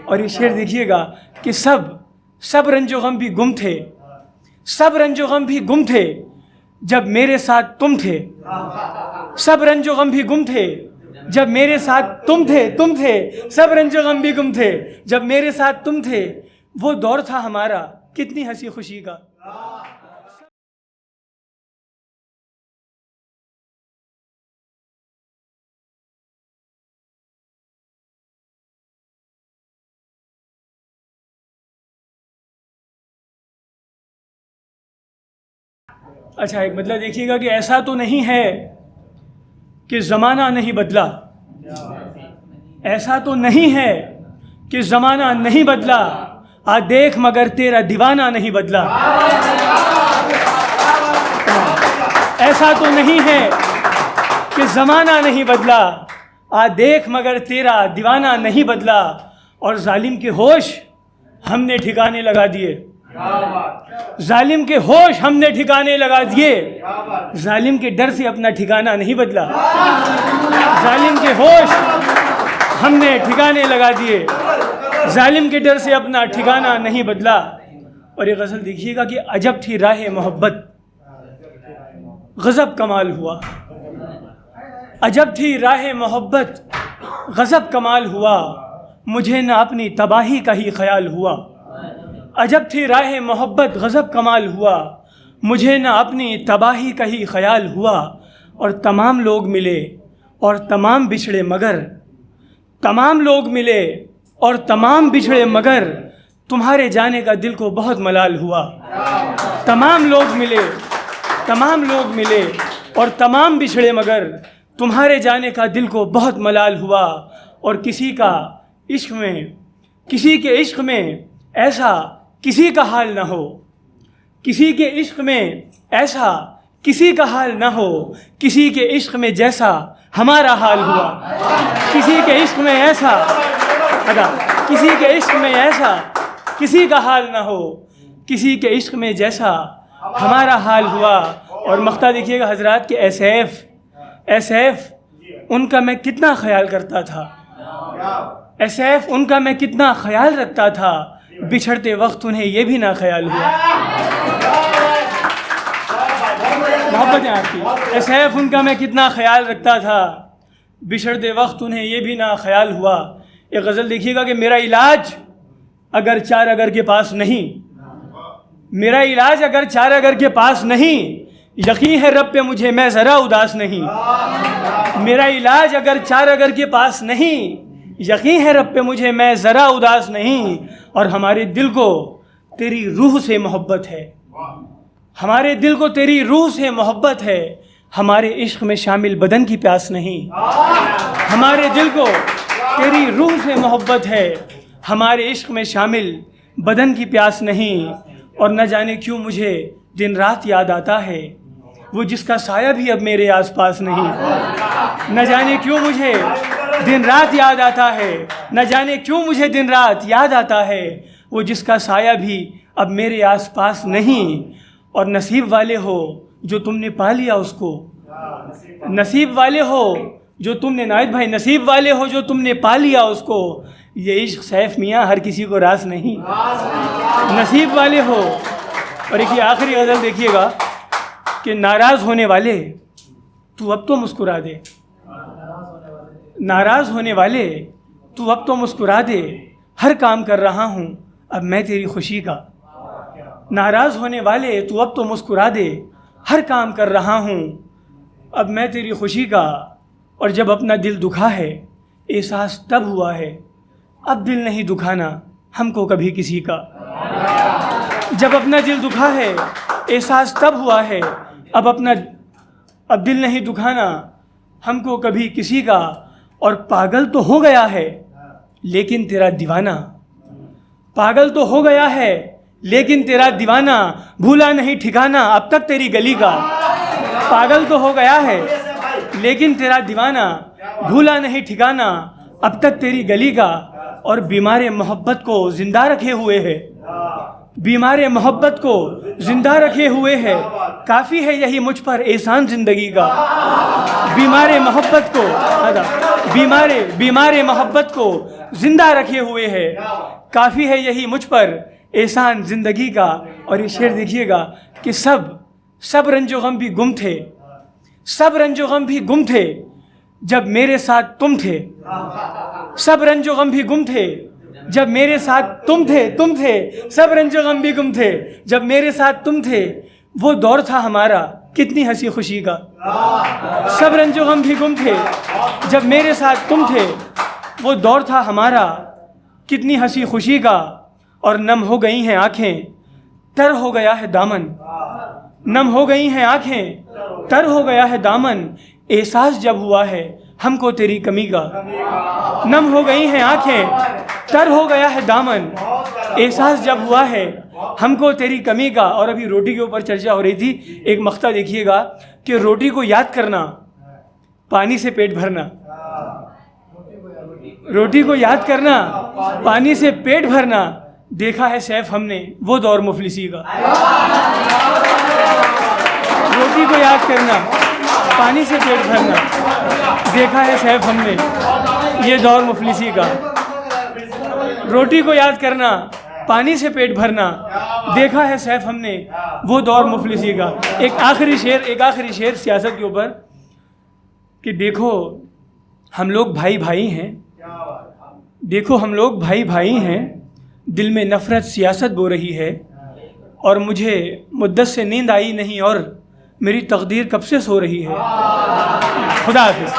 और ये शेर देखिएगा कि सब रंजो गम भी गुम थे, सब रंजो गम भी गुम थे जब मेरे साथ तुम थे। सब रंजो गम भी गुम थे जब मेरे साथ तुम थे। सब रंजो गम भी गुम थे जब मेरे साथ तुम थे। वो दौर था हमारा कितनी हंसी खुशी का। अच्छा, एक मतलब देखिएगा कि ऐसा तो नहीं है कि ज़माना नहीं बदला, ऐसा तो नहीं है कि ज़माना नहीं बदला, आ देख मगर तेरा दीवाना नहीं बदला। ऐसा तो नहीं है कि ज़माना नहीं बदला, आ देख मगर तेरा दीवाना नहीं बदला। और जालिम के होश हमने ठिकाने लगा दिए, जालिम के होश हमने ठिकाने लगा दिए। जालिम के डर से अपना ठिकाना नहीं बदला, जालिम के होश हमने ठिकाने लगा दिए, जालिम के डर से अपना ठिकाना नहीं बदला। और ये गज़ल देखिएगा कि अजब थी राह मोहब्बत, गज़ब कमाल हुआ। अजब थी राह मोहब्बत, गज़ब कमाल हुआ, मुझे न अपनी तबाही का ही ख्याल हुआ। अजब थी राह मोहब्बत, गज़ब कमाल हुआ, मुझे न अपनी तबाही का ही ख्याल हुआ। और तमाम लोग मिले और तमाम बिछड़े मगर, तमाम लोग मिले और तमाम बिछड़े मगर, तुम्हारे जाने का दिल को बहुत मलाल हुआ। तमाम लोग मिले और तमाम बिछड़े मगर, तुम्हारे जाने का दिल को बहुत मलाल हुआ। और किसी का इश्क में, किसी के इश्क में ऐसा किसी का हाल ना हो, किसी के इश्क में ऐसा किसी का हाल ना हो, किसी के इश्क में जैसा हमारा हाल हुआ। किसी के इश्क में ऐसा, किसी के इश्क में ऐसा किसी का हाल ना हो, किसी के इश्क में जैसा हमारा हाल हुआ। और मख्ता देखिएगा हजरात के एसएफ उनका मैं कितना ख्याल करता था, एसएफ उनका मैं कितना ख्याल रखता था, बिछड़ते वक्त उन्हें ये भी ना ख्याल हुआ। मोहब्बत है आपकी। एसएफ उनका मैं कितना ख्याल रखता था, बिछड़ते वक्त उन्हें ये भी ना ख्याल हुआ। एक गज़ल देखिएगा कि मेरा इलाज अगर चार अगर के पास नहीं, मेरा इलाज अगर चार अगर के पास नहीं, यकीन है रब पे मुझे मैं ज़रा उदास नहीं। मेरा इलाज अगर चार अगर के पास नहीं, यकीन है रब पे मुझे मैं ज़रा उदास नहीं। और हमारे दिल को तेरी रूह से मोहब्बत है, हमारे दिल को तेरी रूह से मोहब्बत है, हमारे इश्क में शामिल बदन की प्यास नहीं। हमारे दिल को तेरी रूह से मोहब्बत है, हमारे इश्क में शामिल बदन की प्यास नहीं। और न जाने क्यों मुझे दिन रात याद आता है, वो जिसका साया भी अब मेरे आसपास नहीं। न जाने क्यों मुझे दिन रात याद आता है, न जाने क्यों मुझे दिन रात याद आता है, वो जिसका साया भी अब मेरे आसपास नहीं। और नसीब वाले हो जो तुमने पा लिया उसको, नसीब वाले हो जो तुमने, नाहिद भाई, नसीब वाले हो जो तुमने पा लिया उसको। ये इश्क सैफ मियाँ हर किसी को रास नहीं, नसीब वाले हो। और एक आखिरी गज़ल देखिएगा कि नाराज़ होने वाले तू अब तो मुस्कुरा दे, नाराज़ होने वाले तू अब तो मुस्कुरा दे, हर काम कर रहा हूँ अब मैं तेरी खुशी का। नाराज़ होने वाले तू अब तो मुस्कुरा दे, हर काम कर रहा हूँ अब मैं तेरी खुशी का। और जब अपना दिल दुखा है एहसास तब हुआ है, अब दिल नहीं दुखाना हमको कभी किसी का। जब अपना दिल दुखा है एहसास तब हुआ है, अब दिल नहीं दुखाना हमको कभी किसी का। और पागल तो हो गया है लेकिन तेरा दीवाना, पागल तो हो गया है लेकिन तेरा दीवाना, भूला नहीं ठिकाना अब तक तेरी गली का। पागल तो हो गया है लेकिन तेरा दीवाना, भूला नहीं ठिकाना अब तक तेरी गली का। और बीमारे मोहब्बत को जिंदा रखे हुए है, बीमारे मोहब्बत को जिंदा रखे हुए है, काफ़ी है यही मुझ पर एहसान ज़िंदगी का। बीमार मोहब्बत को बीमार मोहब्बत को जिंदा रखे हुए है। काफ़ी है यही मुझ पर एहसान ज़िंदगी का। और ये शेर देखिएगा कि सब रंजो गम भी गुम थे, सब रंजो गम भी गुम थे जब मेरे साथ तुम थे। सब रंजो गम भी गुम थे जब मेरे साथ तुम थे। सब रंजो गम भी गुम थे जब मेरे साथ तुम थे। वो दौर था हमारा कितनी हंसी खुशी का। सब रंजो गम भी गुम थे जब मेरे साथ तुम थे। वो दौर था हमारा कितनी हंसी खुशी का। और नम हो गई हैं आँखें, तर हो गया है दामन। नम हो गई हैं आँखें, तर हो गया है दामन। एहसास जब हुआ है हमको तेरी कमी का। नम हो गई हैं आँखें, तर हो गया है दामन। एहसास जब हुआ है हमको तेरी कमी का। और अभी रोटी के ऊपर चर्चा हो रही थी, एक मक्ता देखिएगा कि रोटी को याद करना, पानी से पेट भरना। रोटी को याद करना, पानी से पेट भरना। देखा है सैफ हमने वो दौर मुफलिसी का। रोटी को याद करना, पानी से पेट भरना। देखा है सैफ हमने ये दौर मुफलिसी का। रोटी को याद करना, पानी से पेट भरना। देखा है सैफ हमने वो दौर मुफलिसी का। एक आखिरी शेर सियासत के ऊपर कि देखो हम लोग भाई भाई हैं। देखो हम लोग भाई भाई हैं। दिल में नफ़रत सियासत बो रही है। और मुझे मुद्दत से नींद आई नहीं और मेरी तकदीर कब से सो रही है। खुदा हाफिज़।